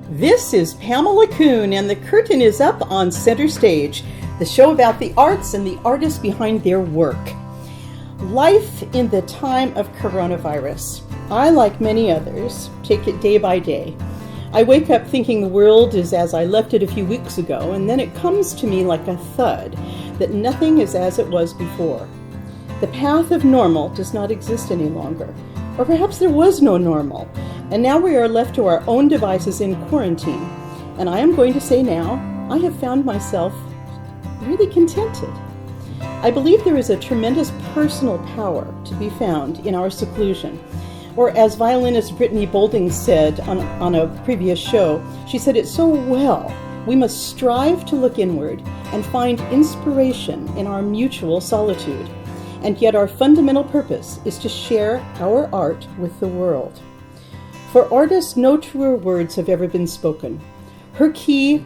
This is Pamela Kuhn, and the curtain is up on Center Stage, the show about the arts and the artists behind their work. Life in the time of coronavirus. I, like many others, take it day by day. I wake up thinking the world is as I left it a few weeks ago, and then it comes to me like a thud that nothing is as it was before. The path of normal does not exist any longer. Or perhaps there was no normal, and now we are left to our own devices in quarantine. And I am going to say now, I have found myself really contented. I believe there is a tremendous personal power to be found in our seclusion. Or as violinist Brittany Bolding said on a previous show, she said it so well, we must strive to look inward and find inspiration in our mutual solitude. And yet our fundamental purpose is to share our art with the world. For artists, no truer words have ever been spoken. Her key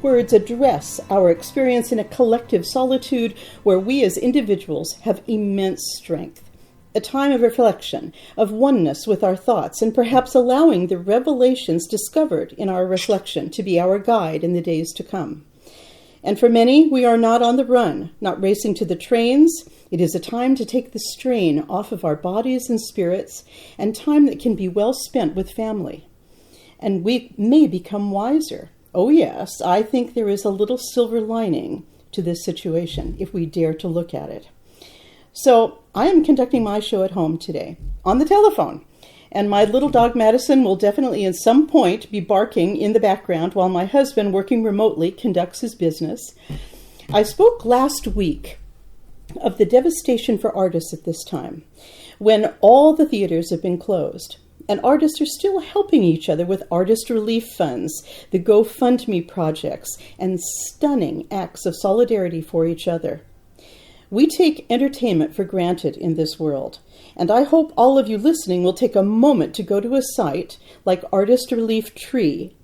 words address our experience in a collective solitude where we as individuals have immense strength. A time of reflection, of oneness with our thoughts, and perhaps allowing the revelations discovered in our reflection to be our guide in the days to come. And for many, we are not on the run, not racing to the trains. It is a time to take the strain off of our bodies and spirits, and time that can be well spent with family. And we may become wiser. Oh yes, I think there is a little silver lining to this situation, if we dare to look at it. So I am conducting my show at home today, on the telephone. And my little dog Madison will definitely at some point be barking in the background while my husband, working remotely, conducts his business. I spoke last week of the devastation for artists at this time, when all the theaters have been closed, and artists are still helping each other with artist relief funds, the GoFundMe projects, and stunning acts of solidarity for each other. We take entertainment for granted in this world, and I hope all of you listening will take a moment to go to a site like Artist Relief Tree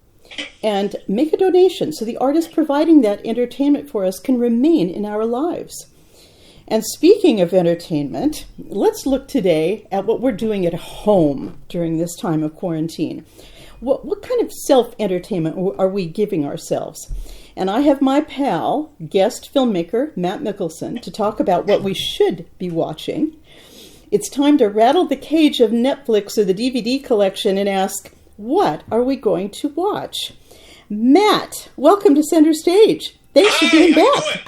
and make a donation so the artist providing that entertainment for us can remain in our lives. And speaking of entertainment, let's look today at what we're doing at home during this time of quarantine. What kind of self-entertainment are we giving ourselves? And I have my pal, guest filmmaker Matt Mickelson, to talk about what we should be watching. It's time to rattle the cage of Netflix or the DVD collection and ask, what are we going to watch? Matt, welcome to Center Stage. Thanks for being back.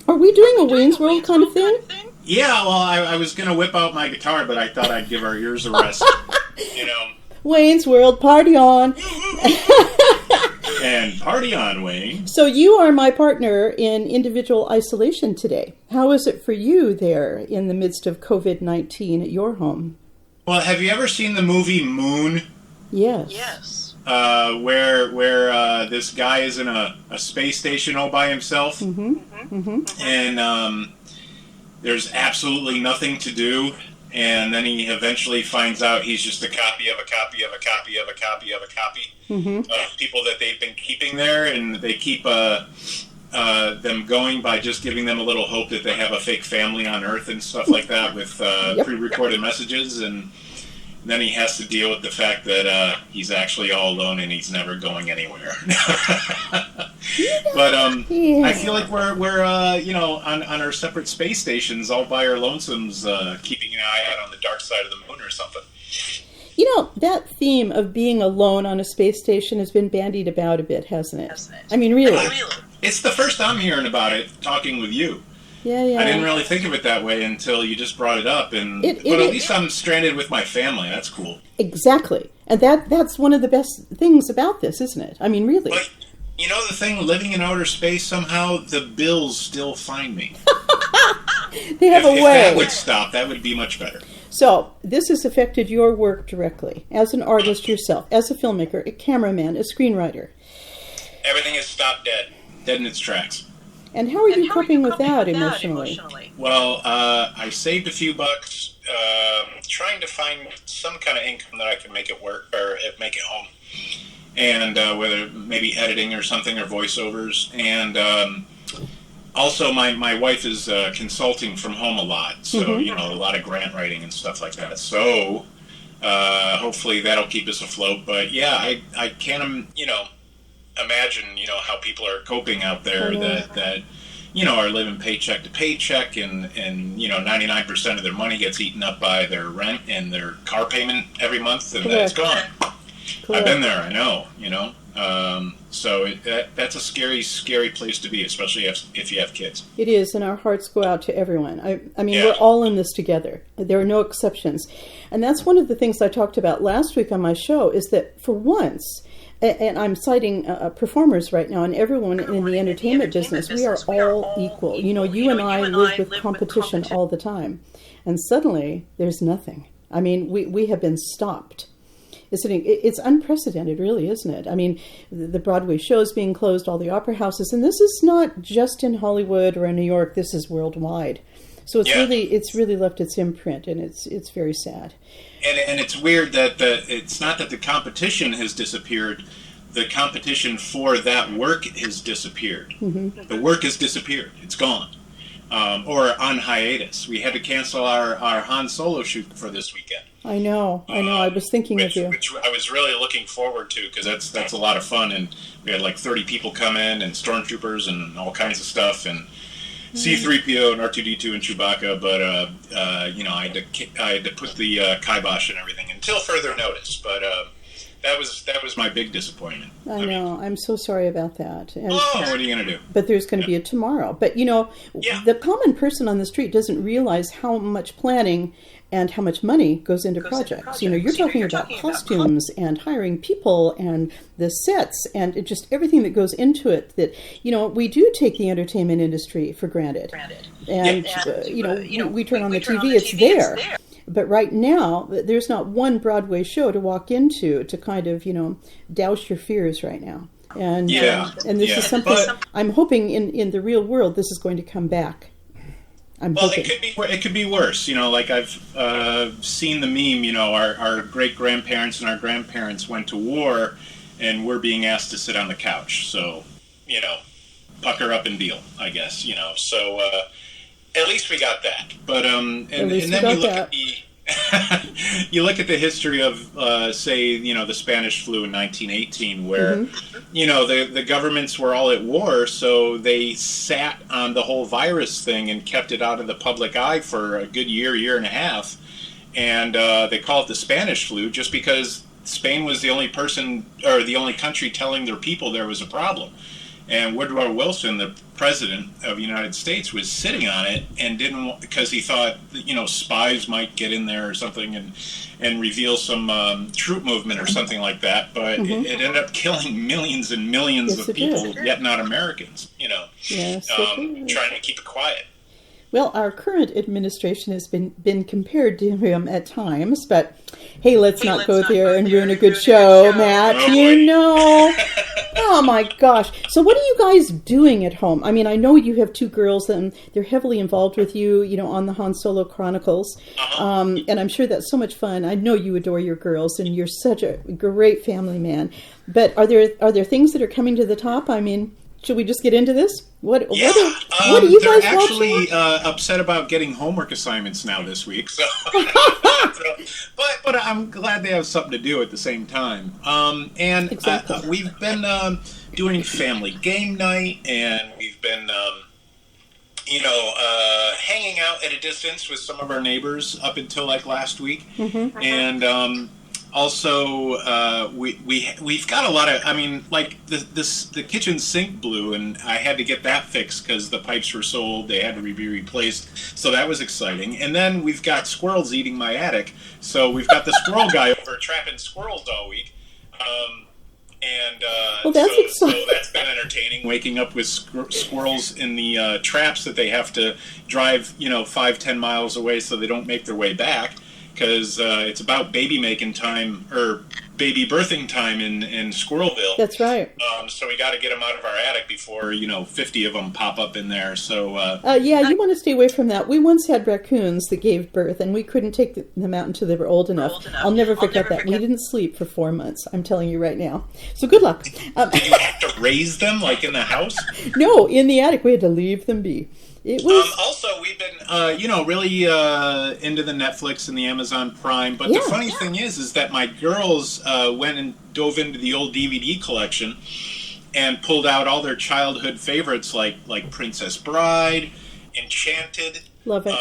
Are we doing a Wayne's World kind of thing? Yeah, well, I was going to whip out my guitar, but I thought I'd give our ears a rest. You know. Wayne's World, party on. And party on, Wayne. So you are my partner in individual isolation today. How is it for you there in the midst of COVID-19 at your home? Well, have you ever seen the movie Moon? Yes. Where this guy is in a space station all by himself. And there's absolutely nothing to do. And then he eventually finds out he's just a copy of a copy of a copy of a copy of a copy of people that they've been keeping there, and they keep them going by just giving them a little hope that they have a fake family on Earth and stuff like that with pre-recorded messages, and then he has to deal with the fact that he's actually all alone and he's never going anywhere. But I feel like we're on our separate space stations, all by our lonesomes, keeping an eye out on the dark side of the moon or something. You know, that theme of being alone on a space station has been bandied about a bit, hasn't it? I mean, really. It's the first I'm hearing about it, talking with you. Yeah. I didn't really think of it that way until you just brought it up. But at least I'm stranded with my family. That's cool. Exactly. And that's one of the best things about this, isn't it? I mean, really. But, you know the thing, living in outer space, somehow the bills still find me. They have a way. If that would stop, that would be much better. So, this has affected your work directly, as an artist yourself, as a filmmaker, a cameraman, a screenwriter. Everything is stopped dead in its tracks. And how are you coping with that emotionally? Well, I saved a few bucks, trying to find some kind of income that I can make it work, or make it home. And whether maybe editing or something, or voiceovers. And also, my wife is consulting from home a lot, so, a lot of grant writing and stuff like that. So Hopefully that'll keep us afloat. But yeah, I can't, imagine, how people are coping out there that are living paycheck to paycheck, and 99% of their money gets eaten up by their rent and their car payment every month, and that's gone. I've been there, I know, so that's a scary, scary place to be, especially if you have kids. It is, and our hearts go out to everyone. I mean, we're all in this together. There are no exceptions. And that's one of the things I talked about last week on my show, is that for once, and I'm citing performers right now and everyone in the entertainment business, we are all equal. You and I live with competition all the time. And suddenly, there's nothing. I mean, we have been stopped. It's unprecedented, really, isn't it? I mean, the Broadway shows being closed, all the opera houses, and this is not just in Hollywood or in New York. This is worldwide. So it's really left its imprint, and it's very sad. And it's weird that it's not that the competition has disappeared. The competition for that work has disappeared. Mm-hmm. The work has disappeared. It's gone. Or on hiatus. We had to cancel our Han Solo shoot for this weekend. I know. I was thinking of you. Which I was really looking forward to, because that's a lot of fun. And we had like 30 people come in, and stormtroopers and all kinds of stuff, and C-3PO and R2-D2 and Chewbacca. But I had to put the kibosh and everything until further notice. But that was my big disappointment. I know. I'm so sorry about that. And, what are you going to do? But there's going to be a tomorrow. But the common person on the street doesn't realize how much planning and how much money goes into projects. You're talking about costumes and hiring people and the sets and just everything that goes into it. That we do take the entertainment industry for granted. And we turn on the TV, it's there. But right now, there's not one Broadway show to walk into to kind of douse your fears right now. And this is something I'm hoping in the real world this is going to come back. It could be worse. Like I've seen the meme. Our great grandparents and our grandparents went to war, and we're being asked to sit on the couch. So, pucker up and deal, I guess. So at least we got that. But and then you look at the you look at the history of say the Spanish flu in 1918, where the governments were all at war, so they sat on the whole virus thing and kept it out of the public eye for a good year and a half, and they call it the Spanish flu just because Spain was the only country telling their people there was a problem. And Woodrow Wilson, the president of the United States, was sitting on it and didn't, because he thought that, spies might get in there or something and reveal some troop movement or something like that. But it ended up killing millions and millions of people, yet not Americans, trying to keep it quiet. Well, our current administration has been compared to him at times, but hey, let's not go there and ruin a good show, Matt. Oh my gosh. So what are you guys doing at home? I mean, I know you have two girls and they're heavily involved with you, on the Han Solo Chronicles. And I'm sure that's so much fun. I know you adore your girls and you're such a great family man. But are there things that are coming to the top? I mean, should we just get into this? What are you guys watching? They're actually upset about getting homework assignments now this week. So, but I'm glad they have something to do at the same time. Exactly. We've been doing family game night, and we've been, hanging out at a distance with some of our neighbors up until like last week, and. Also, we've got a lot of. I mean, like the kitchen sink blew, and I had to get that fixed because the pipes were so old they had to be replaced. So that was exciting. And then we've got squirrels eating my attic. So we've got the squirrel guy over trapping squirrels all week. Exciting. So that's been entertaining. Waking up with squirrels in the traps that they have to drive, 5-10 miles away so they don't make their way back. Because it's about baby making time or baby birthing time in Squirrelville. That's right. So we got to get them out of our attic before 50 of them pop up in there. So you want to stay away from that. We once had raccoons that gave birth, and we couldn't take them out until they were old enough. I'll never forget that. We didn't sleep for 4 months. I'm telling you right now. So good luck. Did you have to raise them like in the house? No, in the attic. We had to leave them be. It was Also, we've been, really into the Netflix and the Amazon Prime. But the funny thing is that my girls went and dove into the old DVD collection and pulled out all their childhood favorites, like Princess Bride, Enchanted, love it,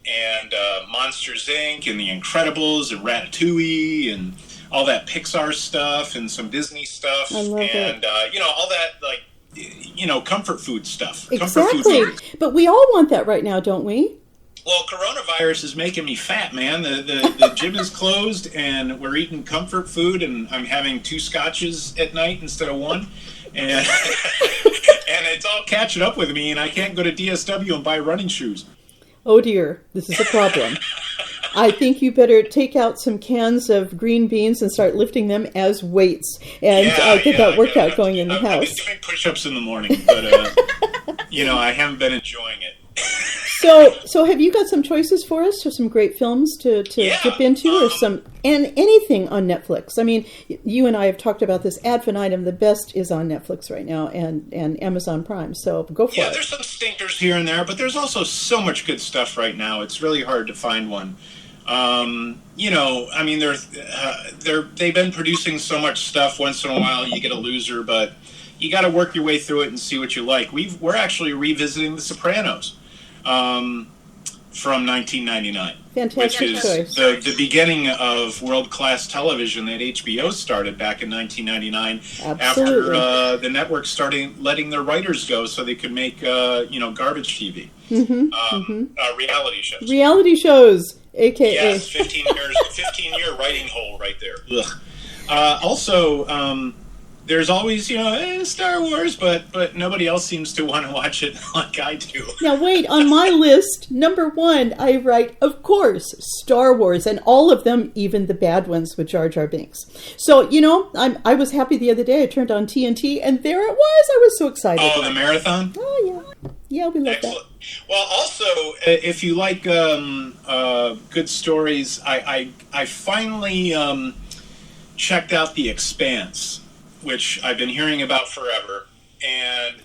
and Monsters Inc. and The Incredibles and Ratatouille and all that Pixar stuff and some Disney stuff. I love and all that comfort food stuff. Exactly. Comfort food. But we all want that right now, don't we? Well, coronavirus is making me fat, man. The gym is closed, and we're eating comfort food, and I'm having 2 scotches at night instead of 1. And, and it's all catching up with me, and I can't go to DSW and buy running shoes. Oh, dear. This is a problem. I think you better take out some cans of green beans and start lifting them as weights and get that workout going in the house. I've been doing push-ups in the morning, but, I haven't been enjoying it. So have you got some choices for us, or some great films to dip into, or anything on Netflix? I mean, you and I have talked about this ad infinitum. The best is on Netflix right now and Amazon Prime. So go for it. Yeah, there's some stinkers here and there, but there's also so much good stuff right now. It's really hard to find one. They've been producing so much stuff. Once in a while, you get a loser, but you got to work your way through it and see what you like. We're actually revisiting The Sopranos. From 1999, fantastic which is choice. the beginning of world-class television that HBO started back in 1999. Absolutely. After the network started letting their writers go, so they could make garbage TV, reality shows, aka yes, 15-year writing hole right there. Also. There's always, Star Wars, but nobody else seems to want to watch it like I do. Now, wait, on my list, number 1, I write, of course, Star Wars, and all of them, even the bad ones with Jar Jar Binks. So, I was happy the other day. I turned on TNT, and there it was. I was so excited. Oh, the marathon? Oh, yeah. Yeah, we love Excellent. that. Well, also, if you like good stories, I finally checked out The Expanse, which I've been hearing about forever. And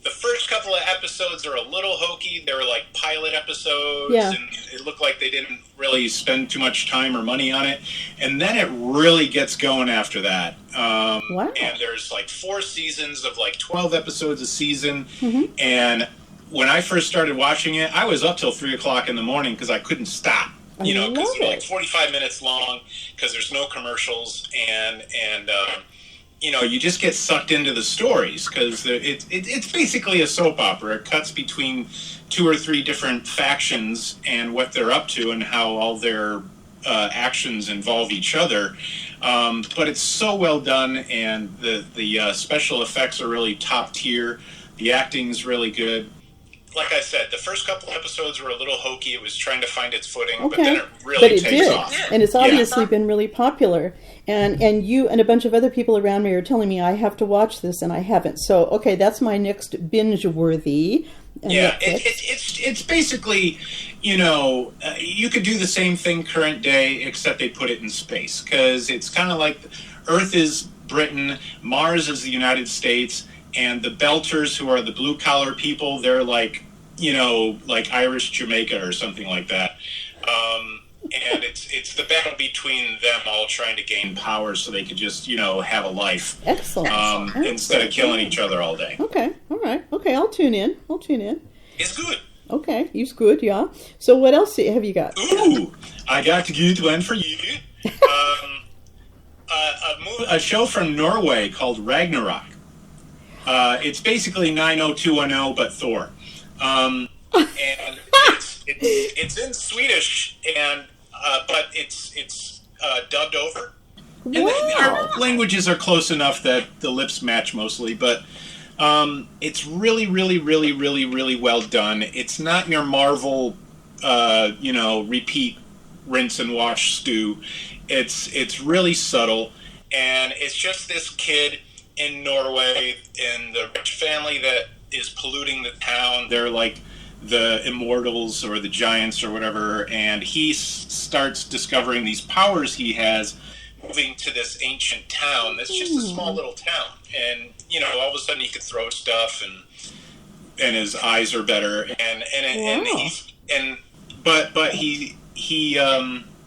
the first couple of episodes are a little hokey. They were like pilot episodes, and it looked like they didn't really spend too much time or money on it. And then it really gets going after that. Wow. And there's like 4 seasons of like 12 episodes a season. And when I first started watching it, I was up till 3 o'clock in the morning because I couldn't stop. Because they're like 45 minutes long, because there's no commercials, and you just get sucked into the stories, because it's basically a soap opera. It cuts between 2 or 3 different factions and what they're up to and how all their actions involve each other. But it's so well done, and the special effects are really top tier. The acting's really good. Like I said, the first couple episodes were a little hokey. It was trying to find its footing, but then it really takes off. And it's obviously been really popular. And you and a bunch of other people around me are telling me I have to watch this, and I haven't. So, okay, that's my next binge-worthy. Yeah, it's basically, you could do the same thing current day, except they put it in space. Because it's kind of like Earth is Britain, Mars is the United States, and the Belters, who are the blue-collar people, they're like, like Irish Jamaica or something like that. And it's the battle between them all trying to gain power so they could just, have a life. Excellent. Instead of killing each other all day. Okay, all right. Okay, I'll tune in. It's good. Okay, it's good, yeah. So what else have you got? Ooh, I got to good one for you. A show from Norway called Ragnarok. It's basically 90210, but Thor. And it's in Swedish, and but it's dubbed over. And our languages are close enough that the lips match mostly, but it's really, really, really, really, really well done. It's not your Marvel, repeat, rinse and wash stew. It's really subtle, and it's just this kid in Norway in the rich family that is polluting the town. They're like the immortals or the giants or whatever, and he starts discovering these powers he has, moving to this ancient town that's just a small little town. And all of a sudden he could throw stuff, and and his eyes are better, and Wow. he's but he